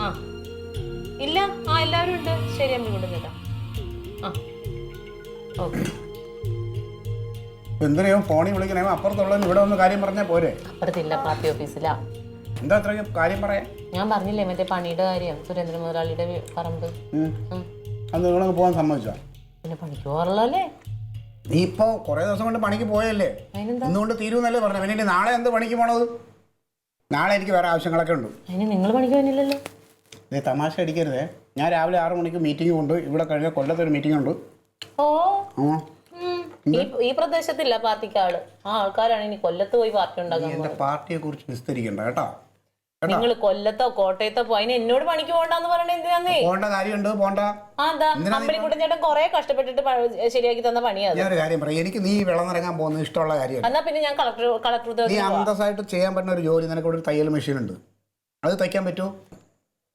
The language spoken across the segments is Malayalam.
ആ ഇല്ല ആ എല്ലാവരും ഉണ്ട്. ശരി അമ്മ കൊണ്ടുവന്നിട്ടാ. ആ ഓക്കെ. എന്തിനാ ഫോണിൽ വിളിക്കണേ? അപ്പുറത്തുള്ളവന് ഇവിടെ ഒന്ന് കാര്യം പറഞ്ഞാൽ പോരെ? അപ്പുറത്തില്ല, പാർട്ടി ഓഫീസിലാ. എന്താ അത്രയും കാര്യം പറയാൻ? ഞാൻ പറഞ്ഞില്ലേ മറ്റേ പണിയുടെ കാര്യം, സുരേന്ദ്രൻ മുതലാളിയുടെ പറമ്പ്. അത് നിങ്ങളൊന്ന് പോകാൻ സമ്മതിച്ചോ? പിന്നെ പണിക്ക് പോകാറുള്ളല്ലേ? നീ ഇപ്പൊ കുറെ ദിവസം കൊണ്ട് പണിക്ക് പോയല്ലേ, ഇന്നുകൊണ്ട് തീരുന്നല്ലേ പറഞ്ഞു. പിന്നെ നാളെ എന്ത് പണിക്ക് പോണത്? നാളെ എനിക്ക് വേറെ ആവശ്യങ്ങളൊക്കെ ഉണ്ട്. അതിന് നിങ്ങൾ പണിക്ക് പോയില്ലല്ലോ. നീ തമാശ അടിക്കരുതേ. ഞാൻ രാവിലെ 6 മണിക്ക് മീറ്റിംഗ് ഉണ്ട്. ഇവിടെ കഴിഞ്ഞ കൊല്ലത്തൊരു മീറ്റിംഗ് ഉണ്ട്. ഓ ഈ പ്രദേശത്തില്ല പാർട്ടിക്ക് ആള്. ആ ആൾക്കാരാണ് ഇനി കൊല്ലത്ത് പോയി പാർട്ടി ഉണ്ടാക്കാൻ. എന്റെ പാർട്ടിയെ കുറിച്ച് വിസ്തരിക്കണ്ട കേട്ടോ. നിങ്ങൾ കൊല്ലത്തോ കോട്ടയത്തോ പോയി എന്നോട് പണിക്ക് പോണ്ടെന്ന് പറയണേ എന്തിനാന്നേ? പോണ്ട കാര്യമുണ്ട്, പോണ്ട. അമ്പലിക്കുട്ടൻ കുറെ കഷ്ടപ്പെട്ടിട്ട് ശരിയാക്കി തന്ന പണിയാണ്. ഞാനൊരു കാര്യം പറയാം, എനിക്ക് നീ വെള്ളനിറങ്ങാൻ പോകുന്നത് ഇഷ്ടമുള്ള കാര്യമാണ്. എന്നാ പിന്നെ ഞാൻ കളക്ടർ നീ അന്തസ്സായിട്ട് ചെയ്യാൻ പറ്റുന്ന ഒരു ജോലി, നിനക്ക് ഒരു തയ്യൽ മെഷീൻ ഉണ്ട്, അത് തയ്ക്കാൻ പറ്റുമോ?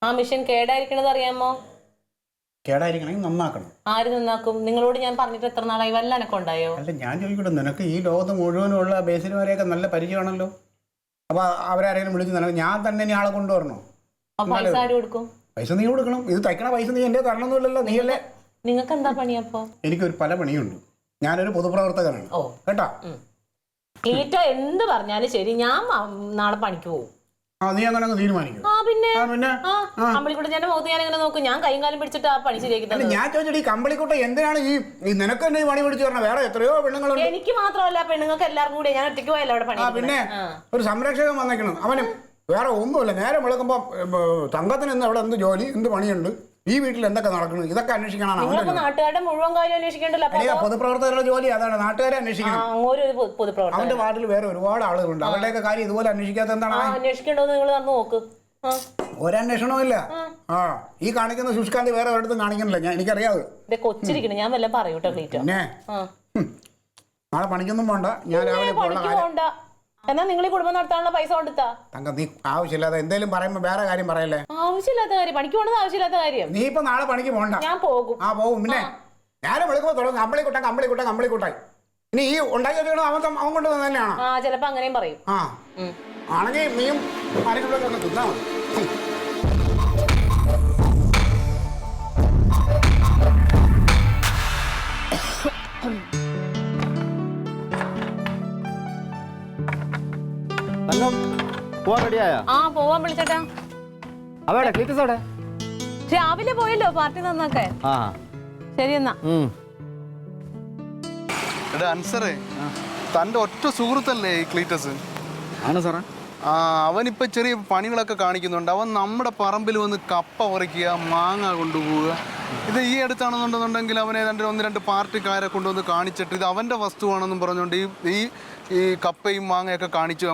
ആ മെഷീൻ കേടായിരിക്കണത് അറിയാമോ? കേടായിരിക്കണമെങ്കിൽ നന്നാക്കണം. ആര് നന്നാക്കും? നിങ്ങളോട് ഞാൻ പറഞ്ഞിട്ട് എത്ര നാളായി? വല്ല എനക്ക് ഉണ്ടായോ? അല്ല ഞാൻ ചോദിക്കട്ടെ, നിനക്ക് ഈ ലോകത്ത് മുഴുവനുള്ള ബേസിലുമാരെയൊക്കെ നല്ല പരിചയമാണല്ലോ. അപ്പൊ അവരാരെങ്കിലും വിളിച്ച് നിനക്ക് ഞാൻ തന്നെ ഇനി ആളെ കൊണ്ടുവരണോ? പൈസ ആര് കൊടുക്കും? പൈസ നീ കൊടുക്കണം. ഇത് തയ്ക്കണ പൈസ നീ എന്റെ തരണമൊന്നുമില്ലല്ലോ, നീ അല്ലേ. നിങ്ങൾക്ക് എന്താ പണിയപ്പോ? എനിക്കൊരു പല പണിയുണ്ട്. ഞാനൊരു പൊതുപ്രവർത്തകനാണ് കേട്ടാ. ഈറ്റോ എന്ത് പറഞ്ഞാലും ശരി, ഞാൻ നാളെ പണിക്ക് പോകും. നീ അങ്ങനെ തീരുമാനിക്കും? പിന്നെ അമ്പലിക്കുട്ടന്റെ മുഖത്ത് ഞാൻ എങ്ങനെ നോക്കും? ഞാൻ കൈയും കാലം പിടിച്ചിട്ട് ആ പണി ശരിയാക്കി തന്നെ. ഞാൻ ചോദിച്ചിട്ട് ഈ കമ്പളിക്കുട്ട എന്തിനാണ് ഈ നിനക്ക് തന്നെ ഈ പണി പിടിച്ചു തരണം? വേറെ എത്രയോ പെണ്ണുങ്ങളുണ്ട്. എനിക്ക് മാത്രമല്ല, പെണ്ണുങ്ങൾക്ക് എല്ലാവർക്കും കൂടി. ഞാൻ ഒറ്റയ്ക്ക് പോയല്ലോ അവിടെ പണി. പിന്നെ ഒരു സംരക്ഷകൻ വന്നേക്കണം. അവനും വേറെ ഒന്നുമില്ല. നേരെ വിളക്കുമ്പോ തങ്കത്തിന് ഇന്ന് അവിടെ എന്ത് ജോലി, എന്ത് പണിയുണ്ട്, ഈ വീട്ടിൽ എന്തൊക്കെ നടക്കുന്നു, ഇതൊക്കെ അന്വേഷിക്കണം. നാട്ടുകാരുടെ മുഴുവൻ കാര്യം അന്വേഷിക്കണ്ടല്ലോ. പൊതുപ്രവർത്തകരുടെ ജോലി അതാണ്, നാട്ടുകാരെ അന്വേഷിക്കണം. അവന്റെ വാർഡിൽ വേറെ ഒരുപാട് ആളുകളുണ്ട്, അവരുടെയൊക്കെ കാര്യം ഇതുപോലെ അന്വേഷിക്കാത്ത എന്താണ്? അന്വേഷിക്കേണ്ടത് നിങ്ങൾ നോക്ക്. ഒരന്വേഷണവും ഇല്ല. ഈ കാണിക്കുന്ന ശുഷ്കാന്തി വേറെ ഒരിടത്തും കാണിക്കണില്ല. എനിക്കറിയാതെ കൊച്ചിരിക്കണം. ഞാൻ വല്ലതും പറയൂട്ടോ ക്ലീറ്റോ. പിന്നെ നാളെ പണിക്കൊന്നും പോണ്ട, ഞാൻ രാവിലെ പോണ്ട. എന്നാ നിങ്ങൾ ഈ കുടുംബം നടത്താനുള്ള പൈസ കൊടുത്താ? തങ്ക നീ ആവശ്യമില്ലാതെ എന്തെങ്കിലും പറയുമ്പോ വേറെ കാര്യം പറയല്ലേ. ആവശ്യമില്ലാത്ത കാര്യം, പണിക്ക് പോണത് ആവശ്യമില്ലാത്ത കാര്യം. നീ ഇപ്പൊ നാളെ പണിക്ക് പോണ്ട. ഞാൻ പോകും. പോകും. പിന്നെ നേരെ വിളിക്കുമ്പോ തുടങ്ങും കമ്പിളിക്കുട്ടായി. ഇനി ഈ ഉണ്ടാക്കി വെച്ചോ അവൻ കൊണ്ട് തന്നെയാണ്. ചിലപ്പോ അങ്ങനെയും പറയും. ആണെങ്കിൽ നീയും ആരെങ്കിലും ഒന്ന് തിന്നാ മതി. പോവാൻ വിളിച്ചേട്ടാ. രാവിലെ പോയല്ലോ പാർട്ടി നന്നാക്കാൻ. ശരി എന്നാ. അൻസറേ, തന്റെ ഒറ്റ സുഹൃത്തല്ലേ ഈ ക്ലീറ്റസ്? ആണ് സാറേ. അവനിപ്പോ ചെറിയ പണികളൊക്കെ കാണിക്കുന്നുണ്ട്. അവൻ നമ്മുടെ പറമ്പിൽ വന്ന് കപ്പ പറിക്കുക, മാങ്ങ കൊണ്ടുപോവുക. ഇത് ഈ അടുത്താണെന്നുണ്ടെന്നുണ്ടെങ്കിൽ അവനെ 1-2 പാർട്ടിക്കാരെ കൊണ്ടുവന്ന് കാണിച്ചിട്ട് ഇത് അവൻ്റെ വസ്തുവാണെന്നും പറഞ്ഞുകൊണ്ട് ഈ കപ്പയും മാങ്ങയൊക്കെ കാണിച്ചു.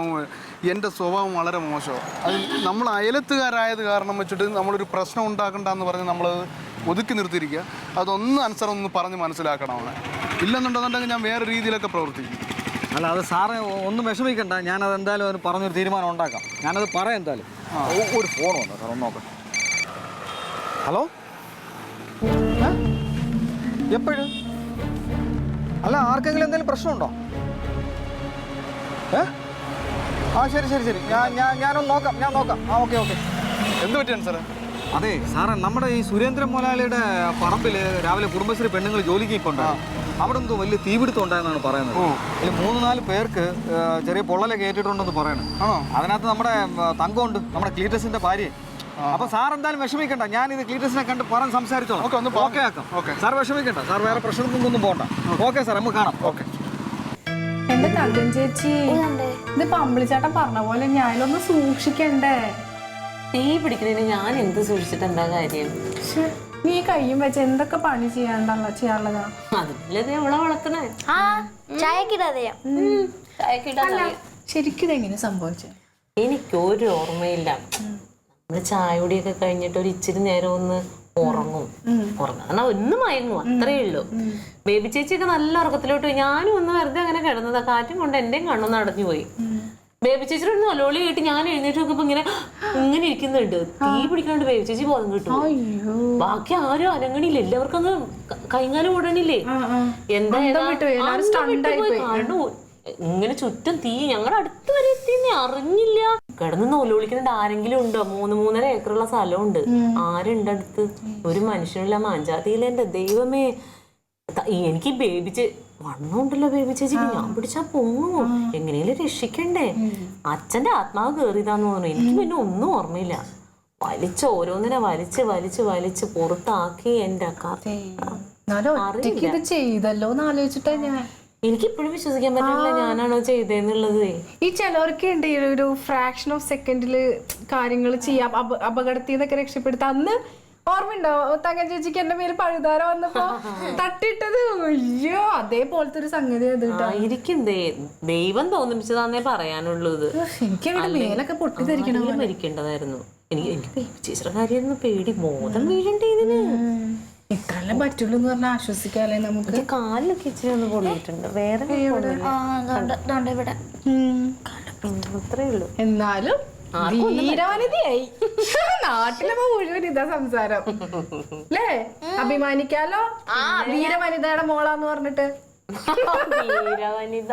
എൻ്റെ സ്വഭാവം വളരെ മോശമാണ്. അത് നമ്മൾ അയലത്തുകാരായത് കാരണം വെച്ചിട്ട് നമ്മളൊരു പ്രശ്നം ഉണ്ടാക്കണ്ടെന്ന് പറഞ്ഞ് നമ്മൾ ഒതുക്കി നിർത്തിയിരിക്കുക. അതൊന്ന് അൻസറൊന്ന് പറഞ്ഞ് മനസ്സിലാക്കണം അവനെ. ഇല്ലെന്നുണ്ടെന്നുണ്ടെങ്കിൽ ഞാൻ വേറെ രീതിയിലൊക്കെ പ്രവർത്തിക്കും. അല്ല, അത് സാറേ ഒന്നും വിഷമിക്കണ്ട. ഞാനത് എന്തായാലും അതിന് പറഞ്ഞൊരു തീരുമാനം ഉണ്ടാക്കാം. ഞാനത് പറയാം എന്തായാലും. ഒരു ഫോൺ വന്നോ സാർ, ഒന്ന് നോക്കാം. ഹലോ, എപ്പോഴും? അല്ല, ആർക്കെങ്കിലും എന്തെങ്കിലും പ്രശ്നമുണ്ടോ? ശരി. ഞാനൊന്ന് നോക്കാം. ഞാൻ നോക്കാം. ഓക്കെ. എന്ത് പറ്റിയാണ് സാറേ? അതെ സാറേ, നമ്മുടെ ഈ സുരേന്ദ്രൻ മുതലാളിയുടെ പറമ്പിൽ രാവിലെ കുടുംബശ്രീ പെണ്ണുങ്ങൾ ജോലിക്ക് കൊണ്ടാണ്. അവിടെ എന്തോ വലിയ തീപിടുത്തം ഉണ്ടായെന്നാണ് പറയുന്നത്. ഇതിൽ 3-4 പേർക്ക് ചെറിയ പൊള്ളലൊക്കെ ഏറ്റിട്ടുണ്ടെന്ന് പറയണം. അതിനകത്ത് നമ്മുടെ തങ്കമുണ്ട്, നമ്മുടെ ക്ലീറ്റസിന്റെ ഭാര്യ. അപ്പൊ സാർ എന്തായാലും വിഷമിക്കണ്ട. ഞാൻ ഇത് ക്ലീറ്റസിനെ കണ്ട് പറഞ്ഞ് സംസാരിച്ചോളാം. ഓക്കെ ആക്കാം. സാർ വിഷമിക്കണ്ട. സാർ വേറെ പ്രശ്നത്തിനൊന്നും പോകണ്ട. ഓക്കെ സാർ, നമുക്ക് കാണാം. ഓക്കെ. എന്റെ തങ്കം ചേച്ചി, ഇത് പമ്പിളിച്ചേട്ടൻ പറഞ്ഞ പോലെ ഞാനൊന്ന് സൂക്ഷിക്കണ്ടേ? തീ പിടിക്കുന്നതിന് ഞാൻ എന്ത് സൂക്ഷിച്ചിട്ട് എന്താ കാര്യം? നീ കയ്യും വെച്ച് എന്തൊക്കെ പണി ചെയ്യാനുള്ളതാ? അതില്ലേ അവളെ വളർത്തണേ. ശരിക്കും ഇതെങ്ങനെ സംഭവിച്ചത്? എനിക്കൊരു ഓർമ്മയില്ല. നമ്മള് ചായ കുടിയൊക്കെ കഴിഞ്ഞിട്ട് ഒരു ഇച്ചിരി നേരം ഒന്ന് ഉറങ്ങും. കാരണം ഒന്ന് മയങ്ങും, അത്രേ ഉള്ളൂ. ബേബി ചേച്ചിയൊക്കെ നല്ല ഉറക്കത്തിലോട്ട് പോയി. ഞാനും ഒന്ന് വെറുതെ അങ്ങനെ കിടന്നതാ. കാറ്റും കൊണ്ട് എന്റെയും കണ്ണൊന്ന് അടഞ്ഞു പോയി. ബേബി ചേച്ചിയുടെ ഒരു നലോളി കേട്ട് ഞാൻ എഴുന്നേറ്റ് നോക്കുമ്പോ ഇങ്ങനെ ഇരിക്കുന്നുണ്ട്. തീ പിടിക്കാണ്ട് ബേബി ചേച്ചി ബോധം കിട്ടും. ബാക്കി ആരും അനങ്ങണില്ല. എല്ലാവർക്കും അങ്ങ് കൈകാലം ഓടണില്ലേ. എന്തായാലും ഇങ്ങനെ ചുറ്റും തീ. ഞങ്ങളുടെ അടുത്ത് വരെ എത്തിയെന്നെ അറിഞ്ഞില്ല. കിടന്ന് നൂലുവിളിക്കുന്നുണ്ട്. ആരെങ്കിലും ഉണ്ടോ? 3-3.5 ഏക്കറുള്ള സ്ഥലമുണ്ട്. ആരുണ്ട് അടുത്ത്? ഒരു മനുഷ്യനില്ല. മാഞ്ചാതിയില്ല. എന്റെ ദൈവമേ, എനിക്ക് ബേബി വണ്ണമുണ്ടല്ലോ ബേബി ചേച്ചിക്ക്. ഞാൻ പിടിച്ചാ പൊങ്ങുമോ? എങ്ങനെയും രക്ഷിക്കണ്ടേ? അച്ഛന്റെ ആത്മാവ് കേറിയതാന്ന് തോന്നുന്നു. എനിക്ക് പിന്നെ ഒന്നും ഓർമ്മയില്ല. വലിച്ച് ഓരോന്നിനെ വലിച്ച് പുറത്താക്കി എന്റെ ഇത് ചെയ്തല്ലോ എന്ന് ആലോചിച്ചിട്ടാ ഞാൻ. എനിക്കിപ്പോഴും വിശ്വസിക്കാൻ പറ്റില്ല ഞാനാണോ ചെയ്തേന്നുള്ളത്. ഈ ചിലവർക്ക് ഉണ്ട് ഒരു ഫ്രാക്ഷൻ ഓഫ് സെക്കൻഡില് കാര്യങ്ങൾ ചെയ്യാം, അപകടത്തിൽ നിന്നൊക്കെ രക്ഷപ്പെടുത്താം. അന്ന് ഓർമ്മയുണ്ടോ തങ്കം ചേച്ചിക്ക് എന്റെ മേൽ പഴുതാര വന്നപ്പോ തട്ടിട്ടത്? അയ്യോ, അതേപോലത്തെ ഒരു സംഗതി ആയിരിക്കും. ദൈവം തോന്നിപ്പിച്ചതാന്നേ പറയാനുള്ളൂ. ഇത് എനിക്കങ്ങനെ മേലൊക്കെ പൊട്ടിത്തെറിക്കണം. മരിക്കേണ്ടതായിരുന്നു. എനിക്ക് ചേച്ചിയുടെ കാര്യമായിരുന്നു പേടി. ബോധം വീഴണ്ടേ ഇതിന്? ഇത്രല്ലേ പറ്റുള്ളൂ എന്ന് പറഞ്ഞാൽ ആശ്വസിക്കാല്ലേ നമുക്ക്. കാലിലൊക്കെ ഇച്ചിരി ഒന്ന് പൊള്ളിയിട്ടുണ്ട്. വേറെ അത്രേ ഉള്ളൂ. എന്നാലും ധീരവനിതയായി. നാട്ടിലപ്പോ മുഴുവൻ ഇതാ സംസാരം അല്ലേ? അഭിമാനിക്കാലോ ധീരവനിതയുടെ മോളാന്ന് പറഞ്ഞിട്ട്. വനിത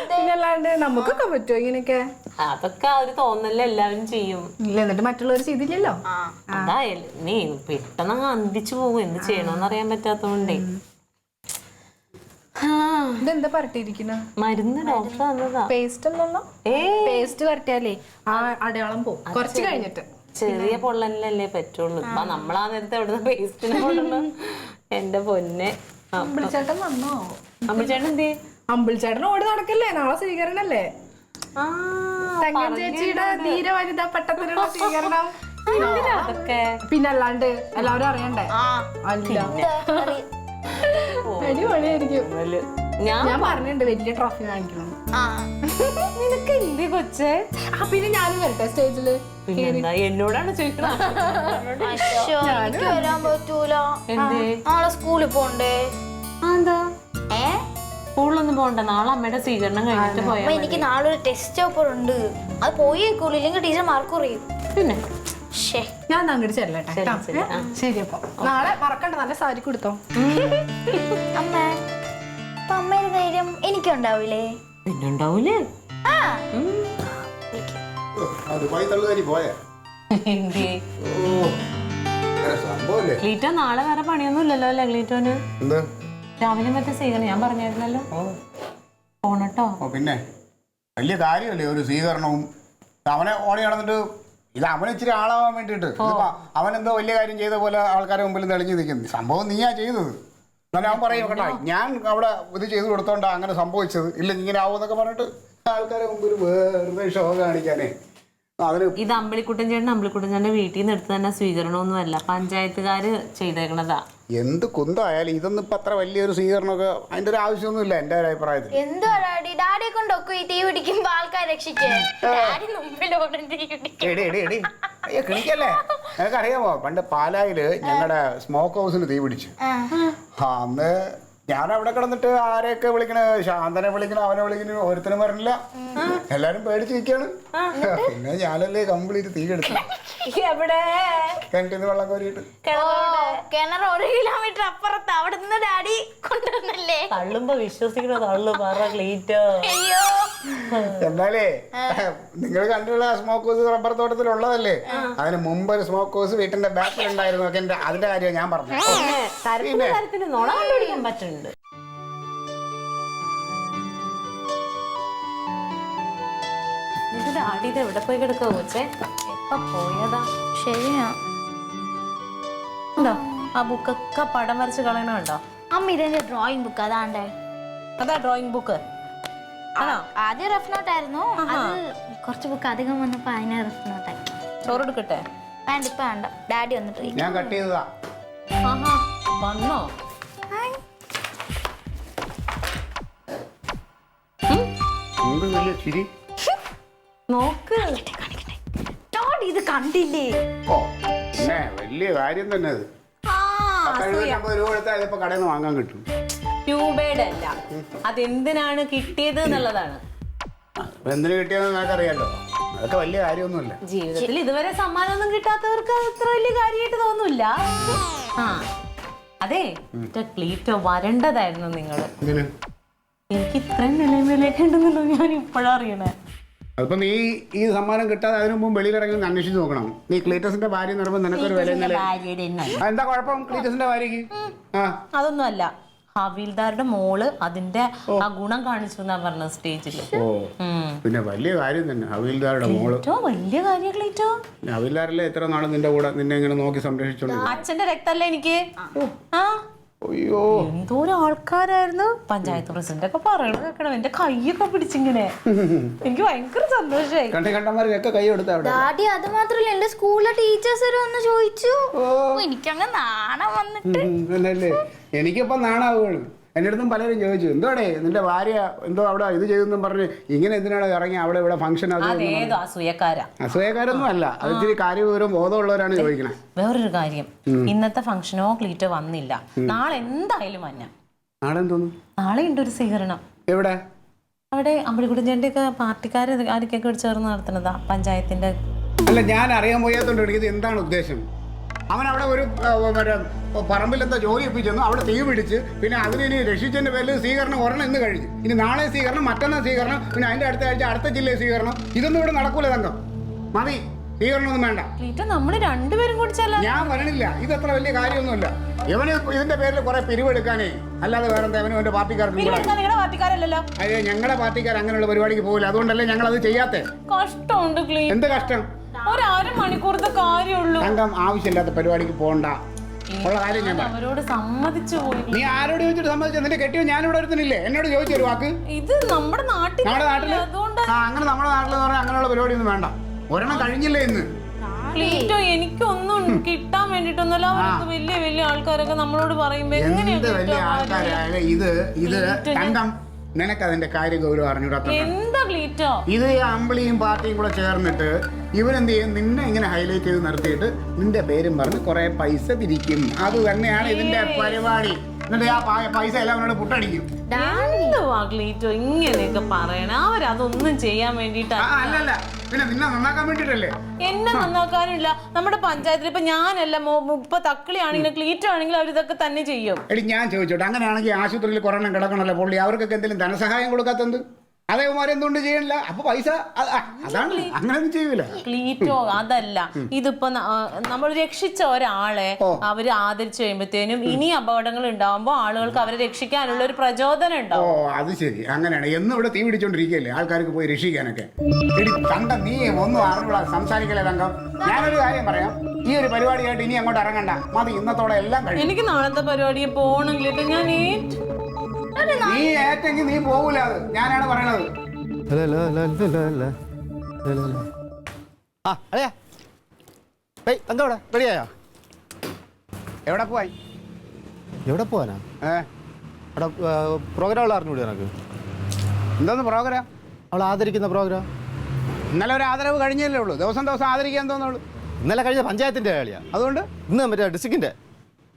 പിന്നല്ലാണ്ട് നമുക്കൊക്കെ പറ്റുമോ ഇങ്ങനെയൊക്കെ? അതൊക്കെ ആ ഒരു തോന്നല് എല്ലാവരും ചെയ്യും. ഇല്ല, എന്നിട്ട് മറ്റുള്ളവർ ചെയ്തില്ലല്ലോ. അതാ നീ പെട്ടെന്ന് അങ്ങ് അന്തിച്ചു പോകും. എന്ത് ചെയ്യണോന്ന് അറിയാൻ പറ്റാത്തോണ്ടേ. ഇതെന്താ പറട്ടിയിരിക്കുന്ന മരുന്ന് ഡോക്ടർ തന്നതാ. പേസ്റ്റ് അല്ലല്ലോ. പേസ്റ്റ് പരട്ടിയാലേ ആ അടയാളം പോകും കുറച്ച് കഴിഞ്ഞിട്ട്. ചെറിയ പൊള്ളലല്ലേ പറ്റുള്ളൂ. നമ്മളാ നേരത്തെ എവിടുന്ന് പേസ്റ്റിനെ കൊണ്ടുവന്നു. എന്റെ പൊന്നെ. അമ്പിളിച്ചേട്ടൻ വന്നോ? അമ്പിളിച്ചേട്ടൻ എന്ത്? അമ്പിളിച്ചേട്ടൻ ഓടി നടക്കല്ലേ? നാളെ സ്വീകരണല്ലേ? തങ്കം ചേച്ചിയുടെ ധീരവനിത പട്ടത്തിനുള്ള സ്വീകരണം. അതൊക്കെ പിന്നല്ലാണ്ട് എല്ലാവരും അറിയണ്ടേ? അല്ല, അടിപൊളിയായിരിക്കും. ഞാൻ പറഞ്ഞിട്ടുണ്ട് വലിയ ട്രോഫി വാങ്ങിക്കണം. നിനക്ക് എന്ത് കൊച്ചേ? പിന്നെ ഞാനും വരട്ടെ സ്റ്റേജില്? പിന്നെന്താ, എന്നോടാണ് ചോദിക്കണം. എനിക്ക് വരാൻ പറ്റൂല. എന്തേ? നാളെ സ്കൂളിൽ പോണ്ടേ? എന്താ സ്കൂളിലൊന്നും പോണ്ട. നാളെ അമ്മയുടെ സ്വീകരണം കഴിഞ്ഞിട്ട് പോയാ അമ്മ, എനിക്ക് നാളെ ഒരു ടെസ്റ്റ് പേപ്പർ ഉണ്ട്. അത് പോയേക്കൂല, ഇല്ലെങ്കിൽ ടീച്ചർ മാർക്ക് കുറയും. പിന്നെ ഞാൻ അങ്ങോട്ട് ചെല്ലട്ടെ. ശരി, അപ്പൊ നാളെ മറക്കണ്ട, നല്ല സാരി കൊടുത്തോ. അമ്മ, അപ്പൊ അമ്മയുടെ ധൈര്യം എനിക്കുണ്ടാവില്ലേ? പിന്നുണ്ടാവൂലേ? ക്ലീറ്റോ നാളെ വേറെ പണിയൊന്നും ഇല്ലല്ലോ അല്ലേ ക്ലീറ്റോന്? രാവിലെ മറ്റേ സ്വീകരണം ഞാൻ പറഞ്ഞായിരുന്നല്ലോ. പോണട്ടോ. പിന്നെ വലിയ കാര്യമല്ലേ ഒരു സ്വീകരണവും. അവനെ ഓടി നടന്നിട്ട് ഇത് അവന് ഇച്ചിരി ആളാവാൻ വേണ്ടിയിട്ട് അവനെന്തോ വലിയ കാര്യം ചെയ്ത പോലെ ആൾക്കാരുടെ മുമ്പിൽ തെളിഞ്ഞു നിൽക്കുന്നു. സംഭവം നീയാ ചെയ്തത്. എന്നാലും അവൻ പറയും കേട്ടോ, ഞാൻ അവിടെ ഇത് ചെയ്ത് കൊടുത്തോണ്ടാ അങ്ങനെ സംഭവിച്ചത്, ഇല്ലെങ്കിൽ ഇങ്ങനെ ആവുമെന്നൊക്കെ പറഞ്ഞിട്ട് ആൾക്കാരെ മുമ്പിൽ വെറുതെ ഷോ കാണിക്കാനേ. ഇത് അമ്പിളിക്കുട്ടൻ ചേട്ടന്റെ വീട്ടിൽ നിന്ന് എടുത്ത് തന്നെ സ്വീകരണമൊന്നുമല്ല, പഞ്ചായത്തുകാര് ചെയ്തേക്കണതാ. എന്ത് കുന്തായാലും ഇതൊന്നും ഇപ്പൊ അത്ര വലിയൊരു സ്വീകരണമൊക്കെ അതിന്റെ ഒരു ആവശ്യമൊന്നുമില്ല എന്റെ ഒരു അഭിപ്രായത്തിൽ. എന്തോ ഡാഡിയെ കൊണ്ടൊക്കെ ഈ തീ പിടിക്കുമ്പോ ആൾക്കാർ രക്ഷിക്കേ. അയ്യോ കിണിക്കല്ലേ. നിനക്കറിയാമോ പണ്ട് പാലായില് ഞങ്ങളുടെ സ്മോക്ക് ഹൗസിന് തീ പിടിച്ചു. അന്ന് ഞാൻ അവിടെ കിടന്നിട്ട് ആരെയൊക്കെ വിളിക്കണ, ശാന്തനെ വിളിക്കണ, അവനെ വിളിക്കണ, ഓരോരുത്തരും പറഞ്ഞില്ല. എല്ലാരും പേടിച്ച് നിൽക്കാണ്. പിന്നെ ഞാനല്ലേ കംപ്ലീറ്റ് തീ എടുത്തു. കിണറ്റിന്ന് വെള്ളം കോരിയിട്ട് കിണർ 1 കിലോമീറ്റർ അപ്പുറത്ത്. അവിടെ നിന്ന് ഡാഡി കൊണ്ടുവന്നല്ലേ. തള്ളുമ്പോ വിശ്വസിക്കണോ? തള്ളു പറ ക്ലീറ്റോ. അയ്യോ, എന്നാലേ നിങ്ങൾ കണ്ടുള്ള സ്മോക്ക് ഹൗസ് റബ്ബർ തോട്ടത്തിലുള്ളതല്ലേ? അതിന് മുമ്പ് ഒരു സ്മോക്ക് ഹൗസ് വീട്ടിന്റെ ബാക്കിൽ ഉണ്ടായിരുന്നു. അതിന്റെ കാര്യം ഞാൻ പറഞ്ഞു. കാര്യത്തിന് നുണ കണ്ടുപിടിക്കാൻ പറ്റുന്നുണ്ട്. ഡാഡി ഇത് എവിടെ പോയി കിടക്കുക കൊച്ചേ? എപ്പ പോയതാ? ശരിയാ. ഉണ്ടോ ആ ബുക്കൊക്കെ പടം വരച്ച് കളയണ കണ്ടോ? അമ്മ, ഇതെന്റെ ഡ്രോയിങ് ബുക്ക്. അതാണ്ടേ, അതാ ഡ്രോയിങ് ബുക്ക്. ആദ്യം റഫ് നോട്ട് ആയിരുന്നു. അത് കുറച്ച് ബുക്ക് അധികം വന്നപ്പോ അതിനെ റഫ് നോട്ടാക്കി. ചോറ് എടുക്കട്ടെ? വേണ്ട, ഇപ്പൊ വേണ്ട. ഡാഡി വന്നിട്ട് ഞാൻ കട്ട് ചെയ്തതാ. വന്നോ? ചിരി നോക്ക്. ഡാഡി ഇത് കണ്ടില്ലേ? ഓ പിന്നെ വലിയ കാര്യം തന്നെ അത്. 50 രൂപ എടുത്താൽ ഇതിപ്പോ കടയിൽ നിന്ന് വാങ്ങാൻ കിട്ടും. രൂപയുടെ അല്ല, അതെന്തിനാണ് കിട്ടിയത് എന്നുള്ളതാണ്. എന്തിനു കിട്ടിയെന്ന് നിനക്കറിയാലോ. അതൊക്കെ വലിയ കാര്യമൊന്നുമില്ല. ജീവിതത്തിൽ ഇതുവരെ സമ്മാനമൊന്നും കിട്ടാത്തവർക്ക് അത്ര വലിയ കാര്യമായിട്ട് തോന്നൂല. അതെ, ക്ലീറ്റോ വരേണ്ടതായിരുന്നു നിങ്ങള്. എനിക്ക് ഇത്രയും നിലയിലേക്ക് ഉണ്ടെന്നുള്ളത് ഞാൻ ഇപ്പോഴാ അറിയണേ. അതിപ്പോ നീ ഈ സമ്മാനം കിട്ടാതെ അതിനു മുമ്പ് വെളിയിലിറങ്ങി ഒന്ന് അന്വേഷിച്ച് നോക്കണം. നീ ക്ലീറ്റസിന്റെ ഭാര്യ എന്ന് പറയുമ്പോൾ നിനക്കൊരു വില എന്താ കുഴപ്പം ക്ലീറ്റസിന്റെ ഭാര്യക്ക്? അതൊന്നുമല്ല, ഹവീൽദാരുടെ മോള് അതിന്റെ ആ ഗുണം കാണിച്ചു എന്നാ പറഞ്ഞത് സ്റ്റേജില്. ഓ പിന്നെ വലിയ കാര്യം തന്നെ ഹവീൽദാരുടെ മോള്. വലിയ കാര്യം ക്ലീറ്റോ. ഹവീൽദാരല്ലേ എത്ര നാള് നിന്റെ കൂടെ നിന്നെ ഇങ്ങനെ നോക്കി സംരക്ഷിച്ചോണ്ട്. അച്ഛന്റെ രക്തല്ലേ എനിക്ക്. ആ അയ്യോ എന്തോരം ആൾക്കാരായിരുന്നു. പഞ്ചായത്ത് പ്രസിഡന്റ് ഒക്കെ പറയണത് കേൾക്കണം. എന്റെ കൈയൊക്കെ പിടിച്ചിങ്ങനെ. എനിക്ക് ഭയങ്കര സന്തോഷമായി. കണ്ടമാരൊക്കെ കൈ കൊടുത്ത അവിടെ. ഡാഡി അത് മാത്രല്ല എന്റെ സ്കൂളിലെ ടീച്ചേഴ്സ് വരെ ഒന്ന് ചോദിച്ചു. എനിക്കങ്ങ് നാണം വന്നിട്ട്. അല്ലേ എനിക്കിപ്പോ നാണാവുകയാണ്. എൻ്റെ അടുത്തും പലരും ചോദിച്ചു എന്തോടെ നിന്റെ ഭാര്യ എന്തോ അവിടെ ഇത് ചെയ്തെന്നും പറഞ്ഞ് ഇങ്ങനെ എന്തിനാണ് ഇറങ്ങി അവിടെ ഇവിടെ ഫംഗ്ഷൻ. അസൂയക്കാരൊന്നും അല്ല, അത് ഇത്തിരി കാര്യവിവരം ബോധമുള്ളവരാണ് ചോദിക്കണേ. വേറൊരു കാര്യം, ഇന്നത്തെ ഫംഗ്ഷനോ ക്ലീറ്റോ വന്നില്ല. നാളെ എന്തായാലും വന്ന. നാളെ തോന്നുന്നു നാളെ ഉണ്ട് ഒരു സ്വീകരണം. എവിടെ? അവിടെ അമ്പടിക്കുട്ടൻ്റെ ഒക്കെ പാർട്ടിക്കാർ ആരൊക്കെയൊക്കെ ചേർന്ന് നടത്തുന്നതാ പഞ്ചായത്തിന്റെ. അല്ല ഞാൻ അറിയാൻ പോയാത്തോണ്ട് ഇത് എന്താണ് ഉദ്ദേശം? അവൻ അവിടെ ഒരു പറമ്പിലെന്താ ജോലി ഒപ്പിച്ചെന്നു, അവിടെ തീ പിടിച്ച്, പിന്നെ അതിന് ഇനി രക്ഷിച്ചതിന്റെ പേരിൽ സ്വീകരണം ഒരെണ്ണം ഇന്ന് കഴിഞ്ഞു. ഇനി നാളെ സ്വീകരണം, മറ്റന്നാൾ സ്വീകരണം, പിന്നെ അതിന്റെ അടുത്ത ആഴ്ച അടുത്ത ജില്ലയിൽ സ്വീകരണം. ഇതൊന്നും ഇവിടെ നടക്കൂല തങ്കം. മതി, സ്വീകരണമൊന്നും വേണ്ട. നമ്മള് രണ്ടുപേരും കൂടി ഞാൻ വരണില്ല. ഇതത്ര വലിയ കാര്യമൊന്നുമില്ല. ഇവന് ഇതിന്റെ പേരിൽ കുറെ പിരിവെടുക്കാനേ, അല്ലാതെ വേറെ എന്താ അവനും എന്റെ പാർട്ടിക്കാരല്ലോ. അതെ ഞങ്ങളെ പാർട്ടിക്കാർ അങ്ങനെയുള്ള പരിപാടിക്ക് പോകില്ല. അതുകൊണ്ടല്ലേ ഞങ്ങൾ അത് ചെയ്യാത്തേ. കഷ്ടമുണ്ട്. എന്ത് കഷ്ടം? ഒരു അരമണിക്കൂറത്തെ കാര്യമുള്ളൂ. തങ്കം ആവശ്യമില്ലാത്ത പരിപാടിക്ക് പോകണ്ട. ഉള്ള കാര്യം ഞാൻ അവരോട് സമ്മതിച്ചു പോയി. നീ ആരോട് ചോദിച്ചിട്ട് സമ്മതിച്ചു? നിന്റെ കെട്ടിയോ ഞാനിവിടെ ഒരുത്തനില്ലേ? എന്നോട് ചോദിച്ചു ഒരു വാക്ക്. ഇത് നമ്മുടെ നാട്ടിൽ അങ്ങനെ നമ്മുടെ നാട്ടിൽ പറഞ്ഞാൽ അങ്ങനെയുള്ള പരിപാടി ഒന്നും വേണ്ട. ഒരെണ്ണം കഴിഞ്ഞില്ലേ ഇന്ന്. ക്ലീറ്റോ എനിക്കൊന്നും കിട്ടാൻ വേണ്ടിട്ടൊന്നുമല്ല. അവർക്ക് വലിയ വലിയ ആൾക്കാരൊക്കെ നമ്മളോട് പറയുമ്പോ വലിയ ആൾക്കാരായ ഇത് തങ്കം നിനക്ക് അതിന്റെ കാര്യ ഗൗരവം അറിഞ്ഞൂടാത്ത. എന്താ ക്ലീറ്റോ ഇത് ഈ അമ്പിളിയും പാർട്ടിയും കൂടെ ചേർന്നിട്ട് ഇവരെന്ത് ചെയ്യും? നിന്നെ ഇങ്ങനെ ഹൈലൈറ്റ് ചെയ്ത് നിർത്തിയിട്ട് നിന്റെ പേരും പറഞ്ഞ് കുറെ പൈസ പിരിക്കും. അത് തന്നെയാണ് ഇതിന്റെ പരിപാടി. എന്നിട്ട് ആ പൈസ എല്ലാം അവനോട് പുട്ടടിക്കും. ക്ലീറ്റോ ഇങ്ങനെയൊക്കെ പറയണ. അവരതൊന്നും ചെയ്യാൻ വേണ്ടിട്ടാ. അല്ലല്ല, പിന്നെ നിന്നെ നന്നാക്കാൻ വേണ്ടിട്ടല്ലേ. എന്നെ നന്നാക്കാനില്ല. നമ്മുടെ പഞ്ചായത്തിൽ ഇപ്പൊ ഞാനല്ല, ഇപ്പൊ തക്കിളി ആണെങ്കിലും ക്ലീറ്റോ ആണെങ്കിലും അവരിതൊക്കെ തന്നെ ചെയ്യും. എടി ഞാൻ ചോദിച്ചോട്ടെ, അങ്ങനെയാണെങ്കിൽ ആശുപത്രിയിൽ കുറേ കിടക്കണല്ലോ പുള്ളി, അവർക്കൊക്കെ എന്തെങ്കിലും ധനസഹായം കൊടുക്കാത്തത്? അതേമാരെന്തുകൊണ്ട് ചെയ്യണില്ല? അപ്പൊ പൈസ അതാണ്, അങ്ങനെയൊന്നും ചെയ്യൂല ക്ലീറ്റോ. അതല്ല, ഇതിപ്പോ നമ്മൾ രക്ഷിച്ച ഒരാളെ അവര് ആദരിച്ചു കഴിയുമ്പോഴത്തേനും ഇനി അപകടങ്ങൾ ഉണ്ടാവുമ്പോ ആളുകൾക്ക് അവരെ രക്ഷിക്കാനുള്ള ഒരു പ്രചോദനം ഉണ്ടാവും. ഓ അത് ശരി, അങ്ങനെയാണ്. എന്നും ഇവിടെ തീ പിടിച്ചോണ്ടിരിക്കുകയല്ലേ ആൾക്കാർക്ക് പോയി രക്ഷിക്കാനൊക്കെ. എടി തങ്കം, നീ ഒന്നും അറിഞ്ഞൂടാ സംസാരിക്കല്ലേ തങ്കം. ഞാനൊരു കാര്യം പറയാം, ഈ ഒരു പരിപാടിയായിട്ട് ഇനി അങ്ങോട്ട് ഇറങ്ങണ്ട. മതി, ഇന്നത്തോടെ എല്ലാം കഴിഞ്ഞു. എനിക്ക് നാളത്തെ പരിപാടിയെ പോകണമെങ്കിൽ ഞാൻ നീ ഏറ്റെങ്കിൽ നീ പോകൂല. അത് ഞാനാണ് പറയണത്. എവിടെ പോയി? എവിടെ പോവാനാ? അവിടെ പ്രോഗ്രാം അറിഞ്ഞൂടെ എനക്ക്? എന്തോന്ന് പ്രോഗ്രാം? അവൾ ആദരിക്കുന്ന പ്രോഗ്രാം. ഇന്നലെ ഒരു ആദരവ് കഴിഞ്ഞല്ലേ ഉള്ളൂ. ദിവസം ദിവസം ആദരിക്കാൻ തോന്നുള്ളൂ. ഇന്നലെ കഴിഞ്ഞ പഞ്ചായത്തിന്റെ കളിയാ. അതുകൊണ്ട് ഇന്ന് മറ്റേ ഡിസ്ട്രിക്റ്റിന്റെ.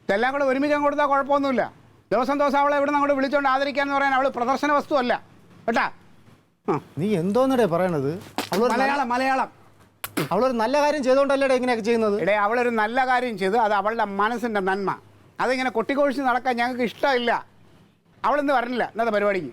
ഇതെല്ലാം കൂടെ ഒരുമിച്ച് കൊടുത്താൽ കുഴപ്പമൊന്നുമില്ല. ദിവസം ദിവസം അവളെ ഇവിടെ അങ്ങോട്ട് വിളിച്ചോണ്ട് ആദരിക്കാന്ന് പറയാൻ അവള് പ്രദർശന വസ്തു അല്ല കേട്ടാ. നീ എന്തോന്നടേ പറയണത്? മലയാളം അവളൊരു നല്ല കാര്യം ചെയ്തോണ്ടല്ലേ ഇങ്ങനെയൊക്കെ ചെയ്യുന്നത്? ഇടേ അവളൊരു നല്ല കാര്യം ചെയ്ത് അത് അവളുടെ മനസ്സിന്റെ നന്മ. അതിങ്ങനെ കൊട്ടിക്കൊഴിച്ച് നടക്കാൻ ഞങ്ങൾക്ക് ഇഷ്ടമില്ല. അവളിന്ന് പറഞ്ഞില്ല ഇന്നത്തെ പരിപാടിക്ക്.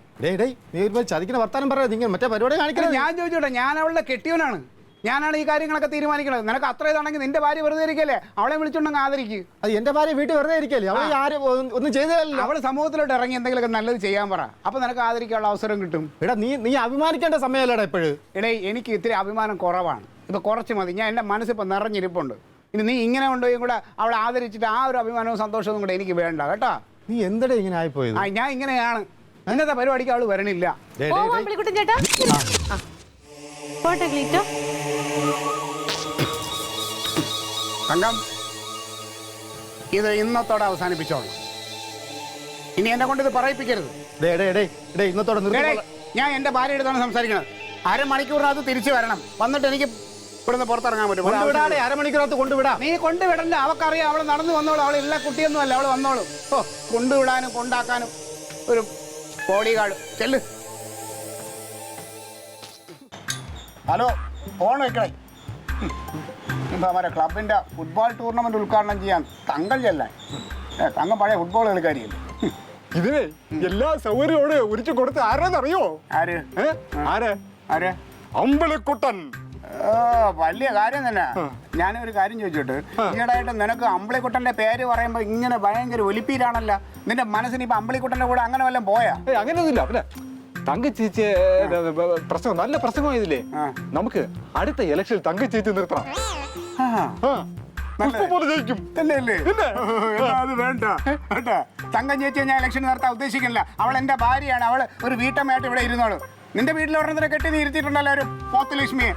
നീ ചതിക്കുന്ന വർത്താനം പറയാം. നിങ്ങൾ മറ്റേ പരിപാടി കാണിക്കണം. ഞാൻ ചോദിച്ചോട്ടെ, ഞാൻ അവളുടെ കെട്ടിയവനാണ്. ഞാനാണ് ഈ കാര്യങ്ങളൊക്കെ തീരുമാനിക്കുന്നത്. നിനക്ക് അത്ര ഇതാണെങ്കിൽ നിന്റെ ഭാര്യ വെറുതെ ഇരിക്കല്ലേ, അവളെ വിളിച്ചോണ്ടെങ്കിൽ ആദരിക്കും. അത് എന്റെ ഭാര്യ വീട്ടിൽ വെറുതെ ഇരിക്കല്ലേ? അവൾ ആരും ഒന്നും ചെയ്തതല്ലോ. അവള് സമൂഹത്തിലോട്ട് ഇറങ്ങി എന്തെങ്കിലുമൊക്കെ നല്ലത് ചെയ്യാൻ പറ. അപ്പൊ നിനക്ക് ആദരിക്കാനുള്ള അവസരം കിട്ടും. എടാ നീ അഭിമാനിക്കേണ്ട സമയമല്ലടാ ഇപ്പോഴും. ഇടേ എനിക്ക് ഇത്തിരി അഭിമാനം കുറവാണ്. ഇപ്പൊ കുറച്ച് മതി. ഞാൻ എൻ്റെ മനസ്സിപ്പോൾ നിറഞ്ഞിരിപ്പുണ്ട്. ഇനി നീ ഇങ്ങനെ കൊണ്ടുപോയി കൂടെ അവളെ ആദരിച്ചിട്ട് ആ ഒരു അഭിമാനവും സന്തോഷവും കൂടെ എനിക്ക് വേണ്ട കേട്ടോ. നീ എന്തടേ ഇങ്ങനെ ആയിപ്പോയത്? ഞാൻ ഇങ്ങനെയാണ്. ഇന്നത്തെ പരിപാടിക്ക് അവള് വരണില്ല. ചേട്ടാ പോട്ടെ ക്ലീറ്റോ. തങ്കം, ഇത് ഇന്നത്തോടെ അവസാനിപ്പിച്ചോളൂ. ഇനി എന്നെ കൊണ്ട് ഇത് പറയിപ്പിക്കരുത്. ഇന്നത്തോടെ ഞാൻ എൻ്റെ ഭാര്യ എടുത്താണ് സംസാരിക്കുന്നത്. അരമണിക്കൂറിനകത്ത് തിരിച്ചു വരണം. വന്നിട്ട് എനിക്ക് ഇവിടുന്ന് പുറത്തിറങ്ങാൻ പറ്റും. അരമണിക്കൂറകത്ത് കൊണ്ടുവിടാം. നീ കൊണ്ടുവിടണ്ട. അവക്കറിയാം, അവൾ നടന്നു വന്നോളൂ. അവൾ എല്ലാ കുട്ടിയൊന്നും അല്ല, അവൾ വന്നോളൂ. ഓ, കൊണ്ടുവിടാനും കൊണ്ടാക്കാനും ഒരു ബോഡി ഗാർഡ്. ചെല്ല്. ഹലോ, ഫോൺ വെക്കണേ. ഇപ്പം അവരെ ക്ലബിൻ്റെ ഫുട്ബോൾ ടൂർണമെൻറ്റ് ഉദ്ഘാടനം ചെയ്യാൻ തങ്കം ചെല്ലാൻ. തങ്കം പഴയ ഫുട്ബോൾ കളിക്കാരിയല്ലേ. ഇതിനെ എല്ലാ സൗകര്യത്തോടെ ഉരിച്ചു കൊടുത്ത് ആരാന്നറിയോ? ആര്? അമ്പിളിക്കുട്ടൻ. വലിയ കാര്യം തന്നെ. ഞാനൊരു കാര്യം ചോദിച്ചോട്ട്, ഈയിടെയായിട്ട് നിനക്ക് അമ്പിളിക്കുട്ടന്റെ പേര് പറയുമ്പോ ഇങ്ങനെ ഭയങ്കര ഒലിപ്പീരാണല്ലോ. നിന്റെ മനസ്സിന് ഇപ്പൊ അമ്പിളിക്കുട്ടന്റെ കൂടെ അങ്ങനെ വല്ലതും പോയാ? അങ്ങനെയൊന്നുമില്ല. പിന്നെ തങ്ക ചേച്ചി പ്രസംഗം നല്ല പ്രസംഗമായതില്ലേ, നമുക്ക് അടുത്ത ഇലക്ഷനിൽ തങ്ക ചേച്ചി നിർത്തണം. അത് വേണ്ട കേട്ടാ. തങ്കം ചേച്ചിയെ ഞാൻ ഇലക്ഷൻ നടത്താൻ ഉദ്ദേശിക്കുന്നില്ല. അവൾ എന്റെ ഭാര്യയാണ്. അവൾ ഒരു വീട്ടമ്മയായിട്ട് ഇവിടെ ഇരുന്നോളൂ. നിന്റെ വീട്ടിൽ ഒരെണ്ണത്തിനെ കെട്ടി നീ ഇരുത്തിയിട്ടുണ്ടല്ലോ, ഒരു മുത്തുലക്ഷ്മി.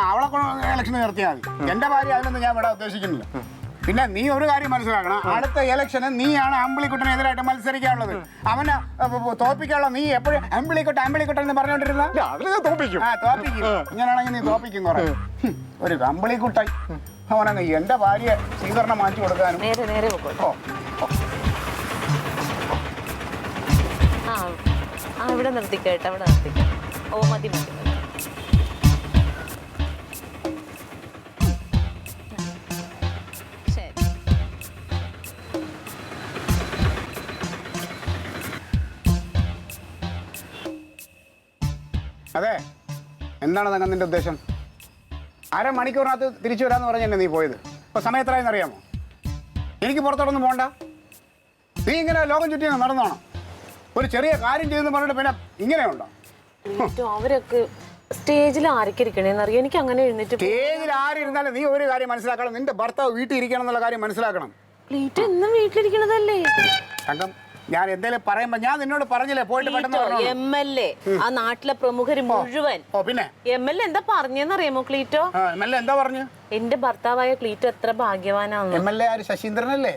അവളെ ഇലക്ഷൻ നിർത്തിയാൽ മതി. എന്റെ ഭാര്യ അതിനൊന്നും ഞാൻ ഇവിടെ ഉദ്ദേശിക്കുന്നില്ല. പിന്നെ നീ ഒരു കാര്യം മനസ്സിലാക്കണം, അടുത്ത ഇലക്ഷന് നീയാണ് അമ്പിളിക്കുട്ടനെതിരായിട്ട് മത്സരിക്കാനുള്ളത്. അവനെ തോപ്പിക്കാനുള്ള നീ എപ്പോഴും അമ്പിളിക്കുട്ടൻ എന്ന് പറഞ്ഞോണ്ടിരുന്ന തോപ്പിക്കും. ഇങ്ങനെയാണെങ്കിൽ നീ തോപ്പിക്കും കുറെ. ഒരു അമ്പിളിക്കുട്ടൻ അവനങ്ങ് എന്റെ ഭാര്യ സ്വീകരണം മാറ്റി കൊടുക്കാനും. നേരെ പോക്കോട്ടോ. ഇവിടെ നിർത്തിക്കേട്ടോ, ഇവിടെ നിർത്തിക്കോ. ഓ മതി. അതെ, എന്താണ് തങ്കം നിന്റെ ഉദ്ദേശം? അരമണിക്കൂറിനകത്ത് തിരിച്ചു വരാമെന്ന് പറഞ്ഞല്ലേ നീ പോയത്. ഇപ്പൊ സമയം എത്രയെന്ന് അറിയാമോ? എനിക്ക് പുറത്തോടൊന്നും പോകണ്ട. നീ ഇങ്ങനെ ലോകം ചുറ്റി നടന്നോണം. ഒരു ചെറിയ കാര്യം ചെയ്തെന്ന് പറഞ്ഞിട്ട് പിന്നെ ഇങ്ങനെയുണ്ടോ? അവരൊക്കെ സ്റ്റേജിൽ ആരൊക്കെയിരിക്കണേന്ന് അറിയാം. എനിക്ക് അങ്ങനെ എഴുന്നേറ്റ് സ്റ്റേജിൽ ആരിരുന്നാലും നീ ഒരു കാര്യം മനസ്സിലാക്കണം, നിന്റെ ഭർത്താവ് വീട്ടിൽ ഇരിക്കണം എന്നുള്ള കാര്യം മനസ്സിലാക്കണം. ക്ലീറ്റോ എന്നും വീട്ടിലിരിക്കണതല്ലേ? തങ്കം, ഞാൻ എന്തേലും പറയുമ്പോ ഞാൻ നിന്നോട് പറഞ്ഞില്ലേ പോയിട്ട് പെട്ടെന്ന് MLA, ആ നാട്ടിലെ പ്രമുഖര് മുഴുവൻ. പിന്നെ MLA എന്താ പറഞ്ഞെന്നറിയാമോ ക്ലീറ്റോ? MLA എന്താ പറഞ്ഞു? എന്റെ ഭർത്താവായ ക്ലീറ്റോ എത്ര ഭാഗ്യവാനാണ്. MLA ആര്? ശശീന്ദ്രനല്ലേ?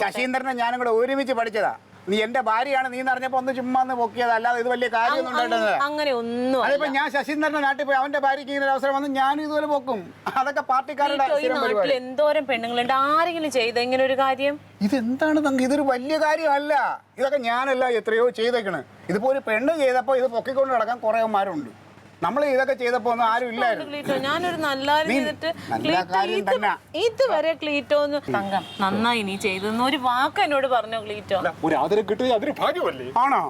ശശീന്ദ്രനെ ഞാനും കൂടെ ഒരുമിച്ച് പഠിച്ചതാ. നീ എന്റെ ഭാര്യയാണ് നീ അറിഞ്ഞപ്പോ ഒന്ന് ചുമ്മാ ഒന്ന് പൊക്കിയത്, അല്ലാതെ ഇത് വലിയ കാര്യമൊന്നും ഉണ്ടായിട്ടത്. അങ്ങനെ ഒന്നും അതിപ്പോ ഞാൻ ശശീന്ദ്രന്റെ നാട്ടിൽ പോയി അവന്റെ ഭാര്യയ്ക്ക് ഇങ്ങനെ ഒരു അവസരം വന്ന് ഞാനും ഇതുപോലെ പൊക്കും. അതൊക്കെ പാർട്ടിക്കാരുടെ നാട്ടിൽ എന്തോരം പെണ്ണുങ്ങളുണ്ട്. ആരെങ്കിലും ചെയ്ത ഇങ്ങനെ ഒരു കാര്യം? ഇതെന്താണ് തങ്ക? ഇതൊരു വലിയ കാര്യമല്ല. ഇതൊക്കെ ഞാനല്ല എത്രയോ ചെയ്തേക്കണ്. ഇതിപ്പോ ഒരു പെണ്ണ് ചെയ്തപ്പോ ഇത് പൊക്കിക്കൊണ്ട് നടക്കാൻ കുറേമാരുണ്ട്. നമ്മൾ ഇതൊക്കെ ചെയ്തപ്പോ ഒന്നും ആരും ഇല്ലായിരുന്നു. ഞാനൊരു നല്ല ഇതുവരെ ക്ലീറ്റോ തങ്കം നന്നായി നീ ചെയ്തെന്ന് ഒരു വാക്ക് എന്നോട് പറഞ്ഞോ ക്ലീറ്റോ? ഒരു ആദരം കിട്ടിയ അതൊരു ഭാഗ്യമല്ലേ? ആണോ?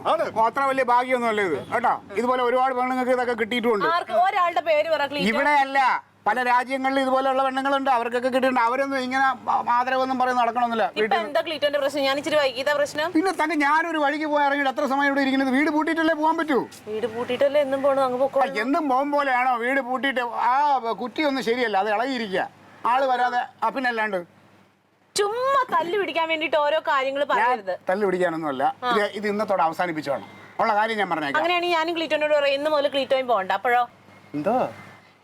അത്ര വലിയ ഭാഗ്യമൊന്നും അല്ല ഇത് കേട്ടോ. ഇതുപോലെ ഒരുപാട് പെണ്ണുങ്ങൾക്ക് ഇതൊക്കെ കിട്ടിയിട്ടുണ്ട്. ഒരാളുടെ പേര് പറ ക്ലീറ്റോ. ഇവിടെ അല്ല, പല രാജ്യങ്ങളിൽ ഇതുപോലെയുള്ള പെണ്ണുങ്ങളുണ്ട്, അവർക്കൊക്കെ കിട്ടിയിട്ടുണ്ട്. അവരൊന്നും ഇങ്ങനെ ആദരവൊന്നും പറയുന്ന നടക്കണമെന്നില്ല. എന്താ ക്ലീറ്റോന്റെ പ്രശ്നം? ഞാൻ ഇച്ചിരി വൈകിയ പ്രശ്നം. പിന്നെ തങ്ക ഞാനൊരു വഴിക്ക് പോയി ഇറങ്ങിയിട്ട് എത്ര സമയം ഇവിടെ ഇരിക്കുന്നത്? വീട് പൂട്ടിയിട്ടല്ലേ പോകാൻ പറ്റൂ? വീട് പൂട്ടിയിട്ടല്ലേ എന്നും പോകണം? അങ്ങ് പൊക്കോ. എന്നും പോകും പോലെയാണോ? വീട് പൂട്ടിയിട്ട് ആ കുറ്റിയൊന്നും ശരിയല്ല, അത് ഇളകിയിരിക്കുക. ആള് വരാതെ പിന്നെ അല്ലാണ്ട് ചുമ്മാ തല്ലു പിടിക്കാൻ വേണ്ടിട്ട് ഓരോ കാര്യങ്ങൾ പറയരുത്. തല്ലു പിടിക്കാനൊന്നുമല്ല. ഇത് ഇന്നത്തോടെ അവസാനിപ്പിച്ചോണം ഉള്ള കാര്യം ഞാൻ പറഞ്ഞേക്കാം. അങ്ങനെയാണെങ്കിൽ ഞാനും ക്ലീറ്റോനോട് പറയാം ഇന്ന് മുതൽ ക്ലീറ്റോയും പോകണ്ട. അപ്പോഴോ? എന്തോ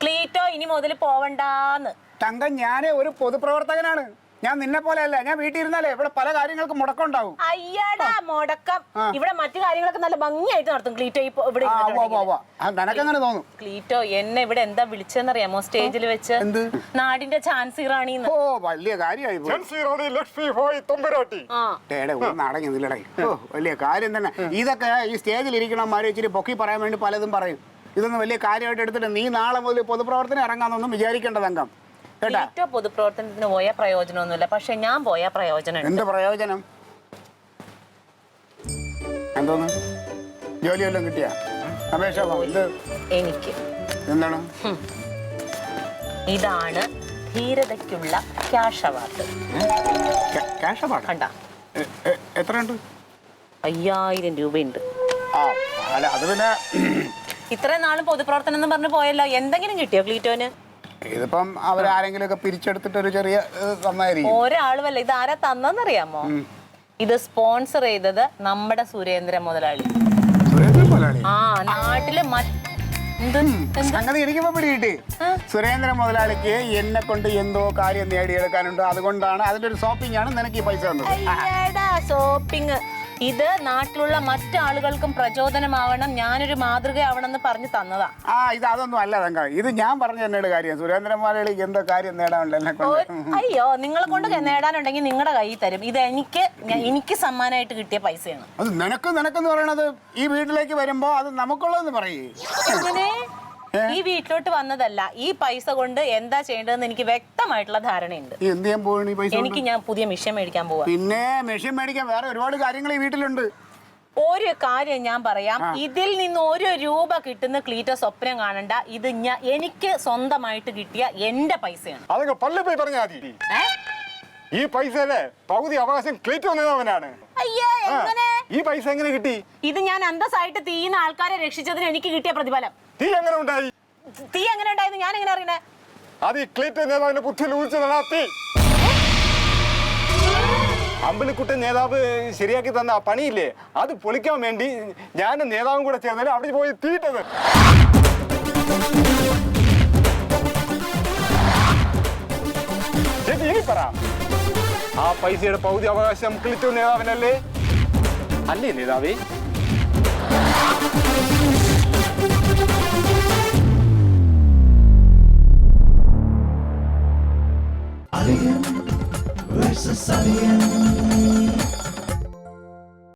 ക്ലീറ്റോ ഇനി മുതൽ പോവണ്ടാന്ന്. തങ്കം, ഞാനേ ഒരു പൊതുപ്രവർത്തകനാണ്. ഞാൻ നിന്നെ പോലെ അല്ല. ഞാൻ വീട്ടിൽ ഇരുന്നാലേ ഇവിടെ പല കാര്യങ്ങൾക്കും മുടക്കം ഉണ്ടാവും. അയ്യടാ മുടക്കം. ഇവിടെ മറ്റു കാര്യങ്ങളൊക്കെ നല്ല ഭംഗിയായിട്ട് നടത്തും ക്ലീറ്റോ. ഇവിടെ നിനക്കങ്ങനെ തോന്നും. ക്ലീറ്റോ എന്നെ ഇവിടെ എന്താ വിളിച്ചെന്നറിയാമോ? സ്റ്റേജിൽ വെച്ച് നാടിന്റെ ഝാൻസി റാണിന്ന്. ഓ വലിയ കാര്യമായി. വലിയ കാര്യം തന്നെ. ഇതൊക്കെ ഈ സ്റ്റേജിൽ ഇരിക്കണമാരെ ഇച്ചിരി പൊക്കി പറയാൻ വേണ്ടി പലതും പറയും. ഇതൊന്നും വലിയ കാര്യമായിട്ട് എടുത്തിട്ട് നീ നാളെ മുതൽ പൊതുപ്രവർത്തനം ഇറങ്ങാന്നൊന്നും വിചാരിക്കേണ്ട തങ്കം കേട്ടോ. പൊതുപ്രവർത്തനത്തിന് പോയാൽ പ്രയോജനമൊന്നുമില്ല, പക്ഷെ ഞാൻ പോയാൽ പ്രയോജനം. എന്ത് പ്രയോജനം? എന്തോന്ന് ജോലി വല്ലതും കിട്ടിയ അപേക്ഷ? എനിക്ക് എന്താണ്? ഇതാണ് ധീരതയ്ക്കുള്ള ക്യാഷ് അവാർഡ്. ക്യാഷ് അവാർഡ് കണ്ടാ? എത്രയുണ്ട്? 5000 രൂപയുണ്ട്. അത് പിന്നെ ഇത്രയും നാളും പൊതുപ്രവർത്തനം എന്ന് പറഞ്ഞു പോയല്ലോ, എന്തെങ്കിലും കിട്ടിയോ ക്ലീറ്റോന്? ഇതിപ്പം അവരാരെങ്കിലും ഒക്കെ പിരിച്ചെടുത്തിട്ട് ഒരു ചെറിയ തന്നായിരിക്കും. ഒരാളുമല്ല. ഇത് ആരാ തന്നറിയാമോ? ഇത് സ്പോൺസർ ചെയ്തത് നമ്മുടെ സുരേന്ദ്രൻ മുതലാളി. ആ നാട്ടില് അങ്ങനെ ഇരിക്കുമ്പോ പിടികിട്ടി. സുരേന്ദ്രൻ മുതലാളിക്ക് എന്നെ കൊണ്ട് എന്തോ കാര്യം നേടിയെടുക്കാനുണ്ട്. അതുകൊണ്ടാണ് അതിന്റെ ഒരു ഷോപ്പിംഗ് ആണ് നിനക്ക് ഈ പൈസ തന്നത്. ഷോപ്പിംഗ് ഇത് നാട്ടിലുള്ള മറ്റാളുകൾക്കും പ്രചോദനമാവണം, ഞാനൊരു മാതൃകയാവണമെന്ന് പറഞ്ഞു തന്നതാ. ഇത് അതൊന്നും അല്ല തങ്ക. ഇത് ഞാൻ പറഞ്ഞു തന്നോട് കാര്യം. സുരേന്ദ്രൻ മുതലാളിക്ക് എന്തോ കാര്യം നേടാനുണ്ട്. അയ്യോ, നിങ്ങളെ കൊണ്ട് നേടാനുണ്ടെങ്കിൽ നിങ്ങളുടെ കയ്യിൽ തരും. ഇത് എനിക്ക് സമ്മാനമായിട്ട് കിട്ടിയ പൈസയാണ്. അത് നിനക്കെന്ന് പറയണത് ഈ വീട്ടിലേക്ക് വരുമ്പോ അത് നമുക്കുള്ളതെന്ന് പറയേ. ഈ വീട്ടിലോട്ട് വന്നതല്ല. ഈ പൈസ കൊണ്ട് എന്താ ചെയ്യേണ്ടതെന്ന് എനിക്ക് വ്യക്തമായിട്ടുള്ള ധാരണയുണ്ട്. ഞാൻ പുതിയ മെഷീൻ മേടിക്കാൻ പോവാ. പിന്നെ മെഷീൻ മേടിക്കാൻ വേറെ ഒരുപാട് കാര്യങ്ങൾ ഈ വീട്ടിലുണ്ട്. ഒരു കാര്യം ഞാൻ പറയാം, ഇതിൽ നിന്ന് 1 രൂപ കിട്ടുന്ന ക്ലീറ്റോ സ്വപ്നം കാണണ്ട. ഇത് എനിക്ക് സ്വന്തമായിട്ട് കിട്ടിയ എന്റെ പൈസയാണ്. അതൊക്കെ പള്ളി പോയി പറഞ്ഞാൽ മതി. ഈ പൈസയുടെ പകുതി അവകാശം ക്ലീറ്റോ നേതാവിനാണ്. അയ്യോ, എങ്ങനെ? ഈ പൈസ എങ്ങനെ കിട്ടി? ഇത് ഞാൻ അന്തസ്സായിട്ട് തീയുന്ന ആൾക്കാരെ രക്ഷിച്ചതിന് എനിക്ക് കിട്ടിയ പ്രതിഫലം. തീ എങ്ങനെ ഉണ്ടായി? തീ എങ്ങനെ ഉണ്ടായെന്ന് ഞാൻ എങ്ങനെ അറിയണേ? അത് ഈ ക്ലീറ്റോ നേതാവിന്റെ ബുദ്ധിയിൽ ഊഹിച്ചതാണ് തീ. അമ്പലിക്കുട്ടൻ നേതാവ് ശരിയാക്കി തന്ന ആ പണിയില്ലേ, അത് പൊളിക്കാൻ വേണ്ടി ഞാനും നേതാവും കൂടെ ചേർന്നാലും അവിടെ പോയി തീയിട്ടത്. ചേച്ചി ഇനി പറ, ആ പൈസയുടെ പകുതി അവകാശം ക്ലീറ്റോ നേതാവിനല്ലേ? അല്ലേ നേതാവേ? Alien versus Alien.